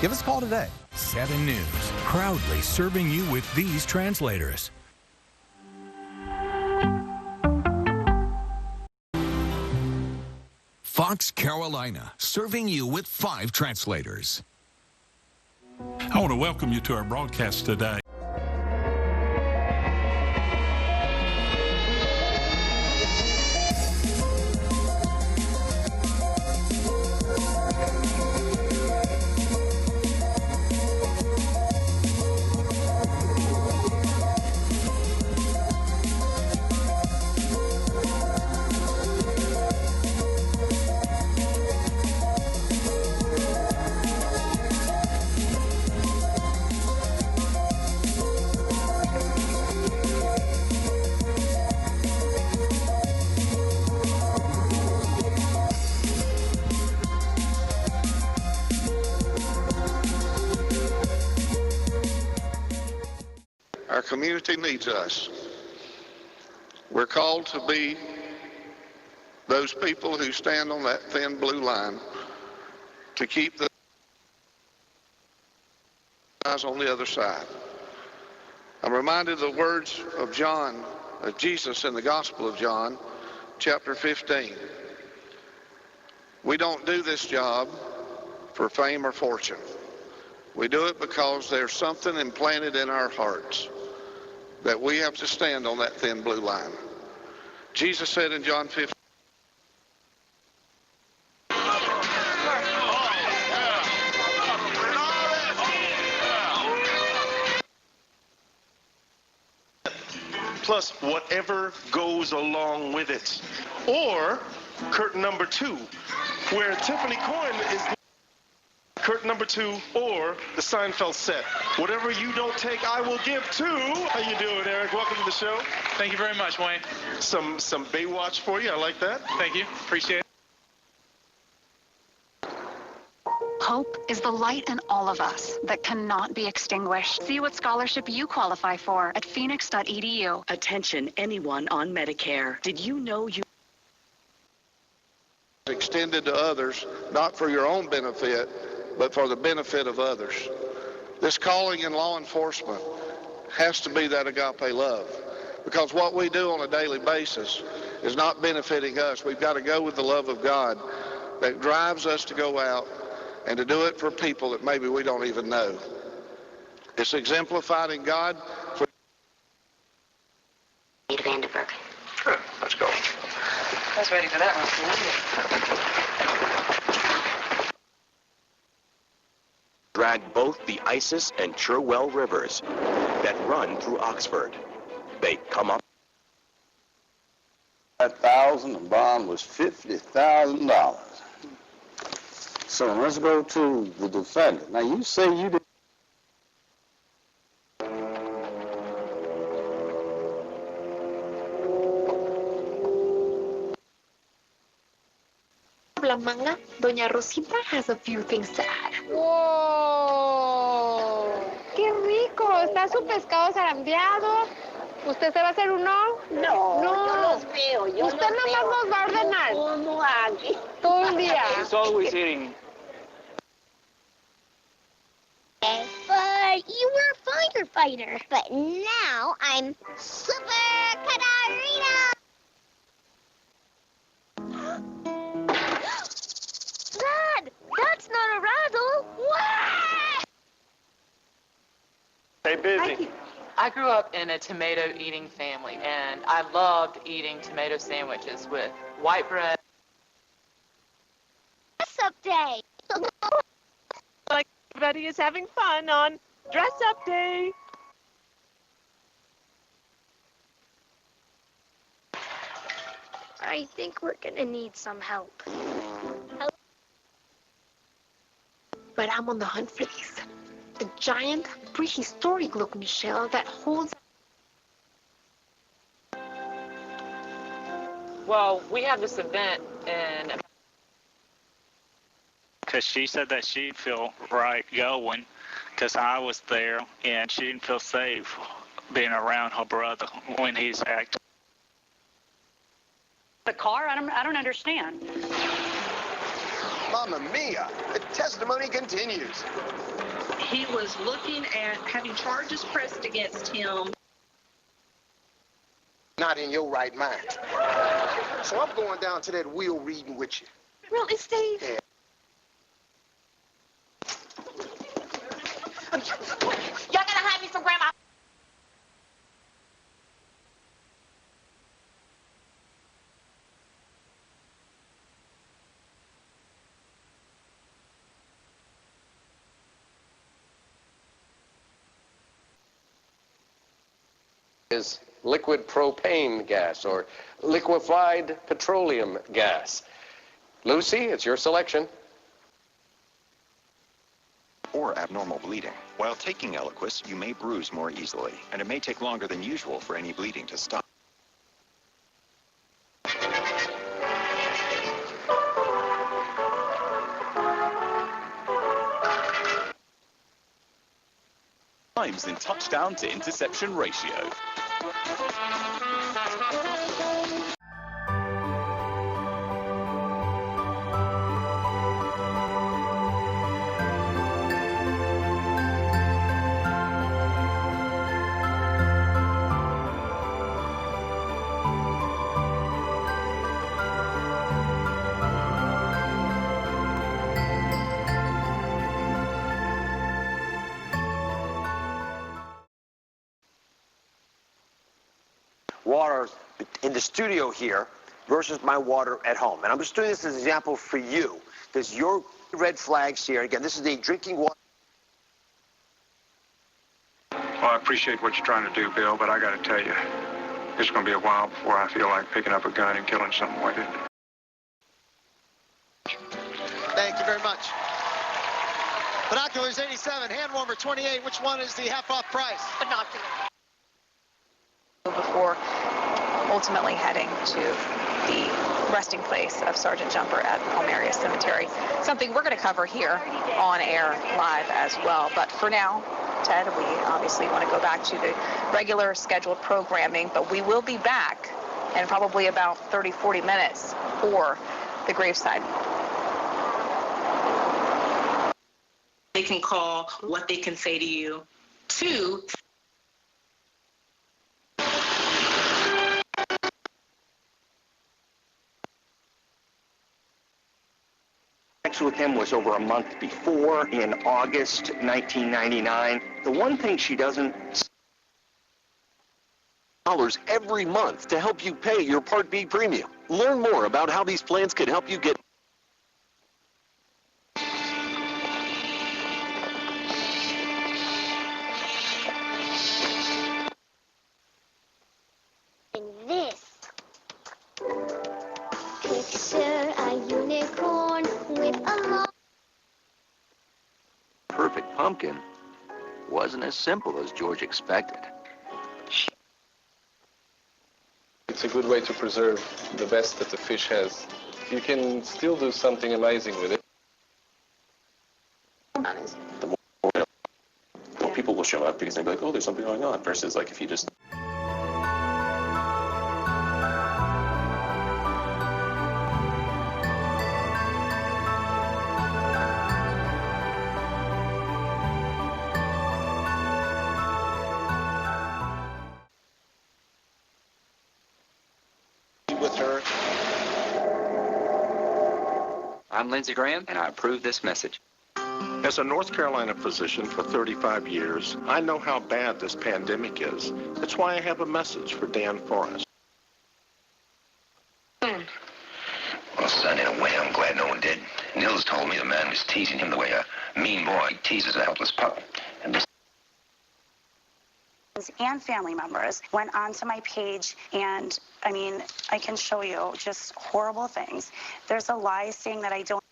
Give us a call today. 7 News, proudly serving you with these translators. Fox Carolina, serving you with 5 translators. I want to welcome you to our broadcast today. Our community needs us. We're called to be those people who stand on that thin blue line to keep the eyes on the other side. I'm reminded of the words of Jesus in the Gospel of John, chapter 15. We don't do this job for fame or fortune. We do it because there's something implanted in our hearts that we have to stand on that thin blue line. Jesus said in John 15, plus whatever goes along with it. Or curtain number 2, where Tiffany Coyne is curtain number 2, or the Seinfeld set. Whatever you don't take, I will give to. How you doing, Eric? Welcome to the show. Thank you very much, Wayne. Some Baywatch for you. I like that. Thank you. Appreciate it. Hope is the light in all of us that cannot be extinguished. See what scholarship you qualify for at phoenix.edu. Attention, anyone on Medicare. Did you know you extended to others, not for your own benefit, but for the benefit of others. This calling in law enforcement has to be that agape love, because what we do on a daily basis is not benefiting us. We've got to go with the love of God that drives us to go out and to do it for people that maybe we don't even know. It's exemplified in God. Vandenberg. Good. Let's go. I was ready for that one. Drag both the Isis and Cherwell rivers that run through Oxford. They come up. $1,000, the bond was $50,000. So let's go to the defendant. Now you say you did. Manga, Doña Rosita has a few things to add. ¡Wow! ¡Qué rico! Está su pescado zarandeado. ¿Usted se va a hacer uno? No, yo los veo. Usted nomás nos va a ordenar. Como aquí. Todo el día. He's always eating. But you were a firefighter. But now I'm Super Catarina. Dad, that's not a rattle. What? Hey, busy. I grew up in a tomato-eating family, and I loved eating tomato sandwiches with white bread. Dress-up day. Like everybody is having fun on dress-up day. I think we're gonna need some help. But I'm on the hunt for these. A giant, prehistoric-looking shell that holds... Well, we have this event in... Because she said that she'd feel right going, because I was there, and she didn't feel safe being around her brother when he's acting. The car? I don't understand. Mamma mia! The testimony continues. He was looking at having charges pressed against him. Not in your right mind. So I'm going down to that will reading with you. Really, Steve? Yeah. Y'all gotta hide me from Grandma. Is liquid propane gas or liquefied petroleum gas. Lucy, it's your selection. Or abnormal bleeding. While taking Eliquis, you may bruise more easily, and it may take longer than usual for any bleeding to stop. Times in touchdown to interception ratio. Water in the studio here versus my water at home. And I'm just doing this as an example for you. There's your red flags here. Again, this is the drinking water. Well, I appreciate what you're trying to do, Bill, but I got to tell you, it's going to be a while before I feel like picking up a gun and killing something with it. Thank you very much. Binoculars 87, hand warmer 28. Which one is the half-off price? Binoculars. Before ultimately heading to the resting place of Sergeant Jumper at Palmaria Cemetery. Something we're going to cover here on air live as well. But for now, Ted, we obviously want to go back to the regular scheduled programming, but we will be back in probably about 30-40 minutes for the graveside. They can call, what they can say to you. 2, With him was over a month before, in August 1999. The one thing she doesn't... $1 every month to help you pay your Part B premium. Learn more about how these plans can help you get... In this picture, a unicorn with a long... Perfect pumpkin wasn't as simple as George expected. It's a good way to preserve the best that the fish has. You can still do something amazing with it. The more people will show up because they'll be like, oh, there's something going on, versus like if you just... With her. I'm Lindsey Graham, and I approve this message. As a North Carolina physician for 35 years, I know how bad this pandemic is. That's why I have a message for Dan Forrest. Well, son, in a way, I'm glad no one did. Nils told me the man was teasing him the way a mean boy teases a helpless pup. And this and family members went onto my page, and I mean, I can show you just horrible things. There's a lie saying that I don't.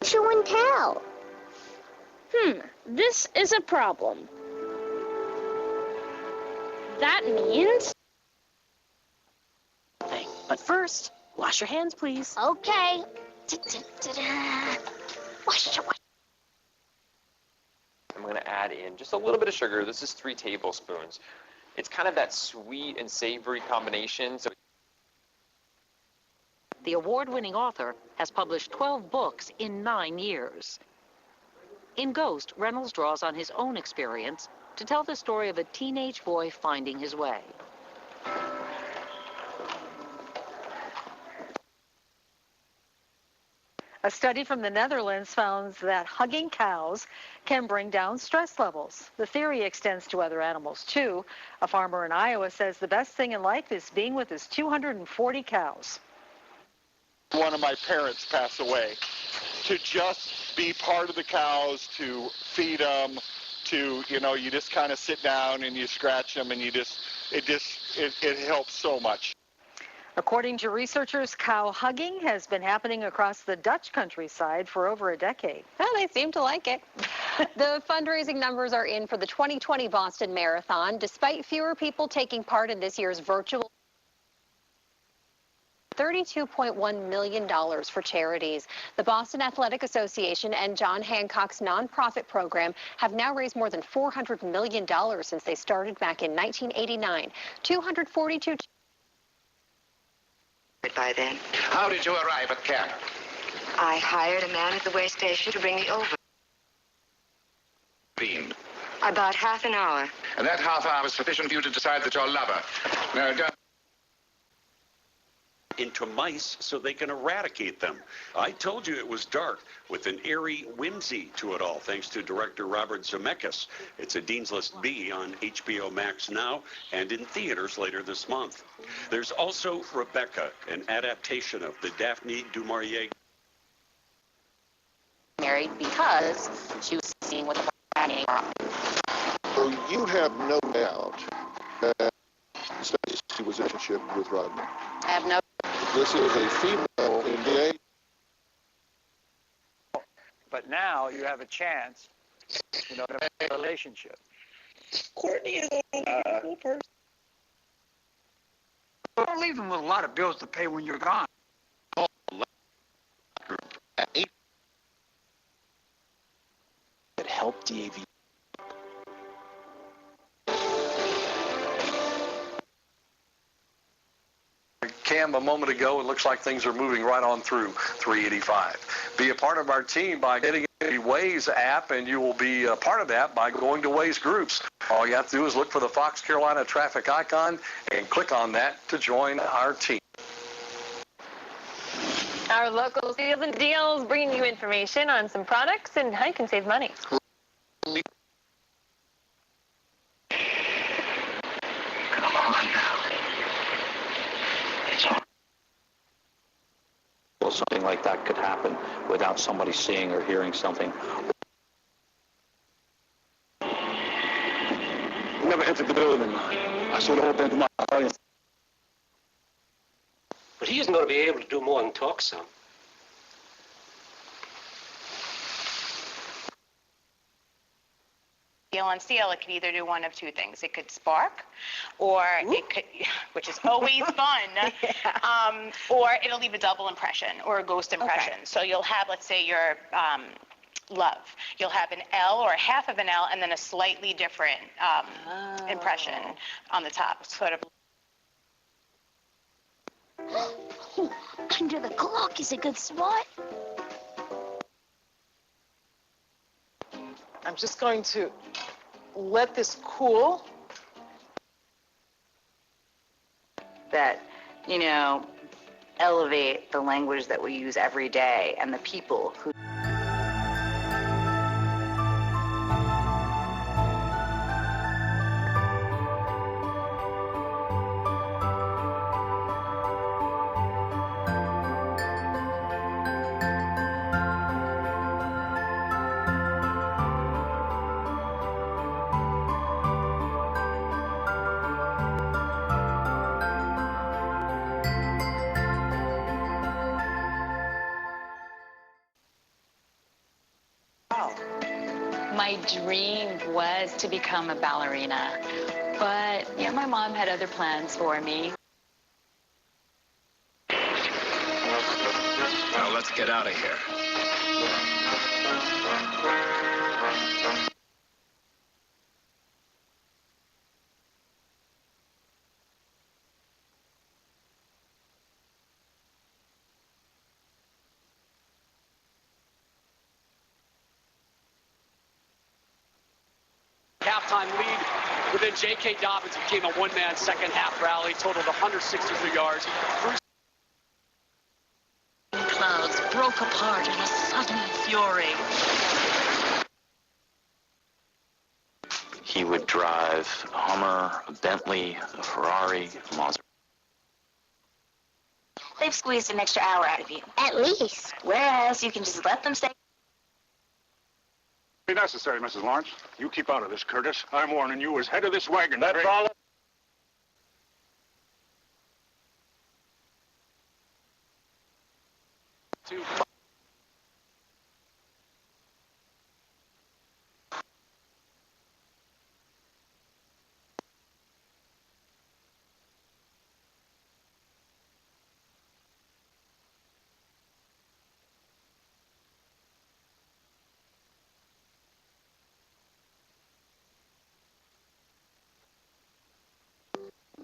show and tell. This is a problem. That means... But first, wash your hands, please. Okay. Wash. I'm going to add in just a little bit of sugar. This is 3 tablespoons. It's kind of that sweet and savory combination. So The award-winning author has published 12 books in 9 years. In Ghost, Reynolds draws on his own experience to tell the story of a teenage boy finding his way. A study from the Netherlands found that hugging cows can bring down stress levels. The theory extends to other animals, too. A farmer in Iowa says the best thing in life is being with his 240 cows. One of my parents passed away. To just be part of the cows, to feed them, to, you just kind of sit down and you scratch them and it helps so much. According to researchers, cow hugging has been happening across the Dutch countryside for over a decade. Well, they seem to like it. The fundraising numbers are in for the 2020 Boston Marathon. Despite fewer people taking part in this year's virtual $32.1 million for charities. The Boston Athletic Association and John Hancock's nonprofit program have now raised more than $400 million since they started back in 1989. 242 by then. How did you arrive at Canton? I hired a man at the way station to bring me over. Been. About half an hour. And that half hour was sufficient for you to decide that your lover. No, don't. Into mice so they can eradicate them. I told you it was dark, with an airy whimsy to it all, thanks to director Robert Zemeckis. It's a Dean's List B on HBO Max now and in theaters later this month. There's also Rebecca, an adaptation of the Daphne du Maurier. married because she was seeing with the planning. So you have no doubt that Stacy was in a relationship with Rodney. I have no. This is a female in the age. But now you have a chance, to have a relationship. Courtney is a cool person. Don't leave him with a lot of bills to pay when you're gone. That helped DAV. Cam, a moment ago, it looks like things are moving right on through 385. Be a part of our team by getting the Waze app, and you will be a part of that by going to Waze Groups. All you have to do is look for the Fox Carolina traffic icon and click on that to join our team. Our local Deals and Deals bringing you information on some products and how you can save money. Well, something like that could happen without somebody seeing or hearing something. Never entered the building. I showed up into my audience. But he isn't going to be able to do more than talk some. Steel on steel, it could either do one of two things. It could spark, or it could, which is always fun, or it'll leave a double impression or a ghost impression. Okay. So you'll have, let's say, your love. You'll have an L or a half of an L and then a slightly different impression on the top. Sort of. Under the clock is a good spot. I'm just going to let this cool. That, elevate the language that we use every day and the people who Wow. My dream was to become a ballerina, but yeah, my mom had other plans for me. Now let's get out of here. Halftime lead within J.K. Dobbins became a one-man second half rally, totaled 163 yards. Clouds broke apart in a sudden fury. He would drive a Hummer, a Bentley, a Ferrari, a Maserati. They've squeezed an extra hour out of you. At least. Whereas you can just let them stay. Be necessary, Mrs. Lawrence. You keep out of this, Curtis. I'm warning you as head of this wagon. That's all.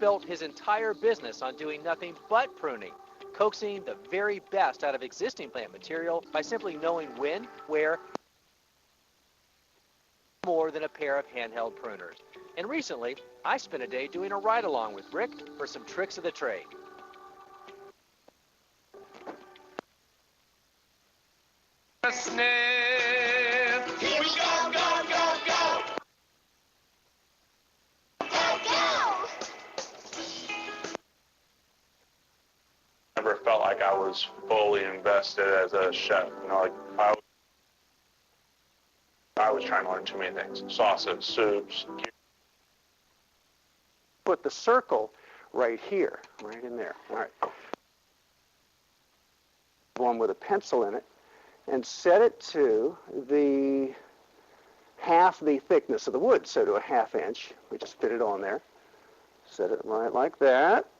Built his entire business on doing nothing but pruning, coaxing the very best out of existing plant material by simply knowing when, where, more than a pair of handheld pruners. And recently, I spent a day doing a ride-along with Rick for some tricks of the trade. Here we go, go, go, go! Never felt like I was fully invested as a chef. You know, like I was trying to learn too many things. Sauces, soups. Put the circle right here, right in there. All right. One with a pencil in it, and set it to the half the thickness of the wood, so to a ½ inch. We just fit it on there. Set it right like that.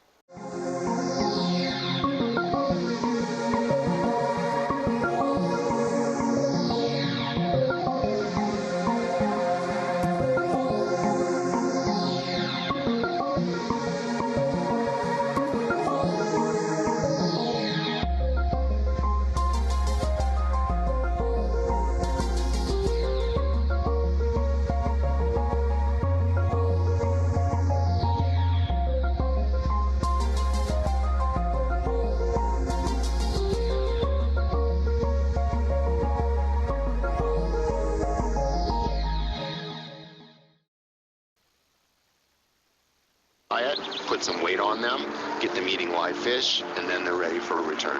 Put some weight on them, get them eating live fish, and then they're ready for a return.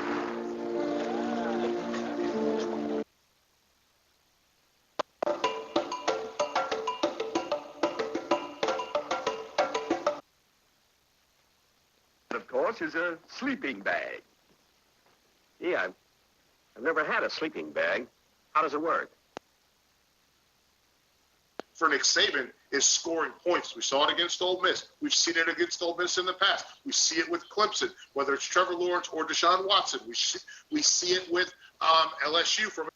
Of course, is a sleeping bag. Yeah, I've never had a sleeping bag. How does it work? For Nick Saban is scoring points. We saw it against Ole Miss. We've seen it against Ole Miss in the past. We see it with Clemson, whether it's Trevor Lawrence or Deshaun Watson. We see it with LSU from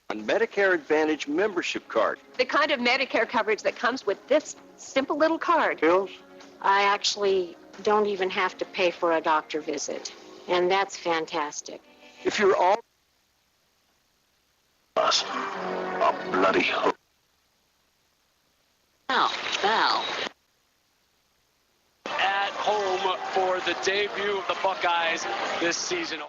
on Medicare Advantage membership card. The kind of Medicare coverage that comes with this simple little card. Pills? I actually don't even have to pay for a doctor visit, and that's fantastic. If you're all us, a bloody hook. Val. At home for the debut of the Buckeyes this season.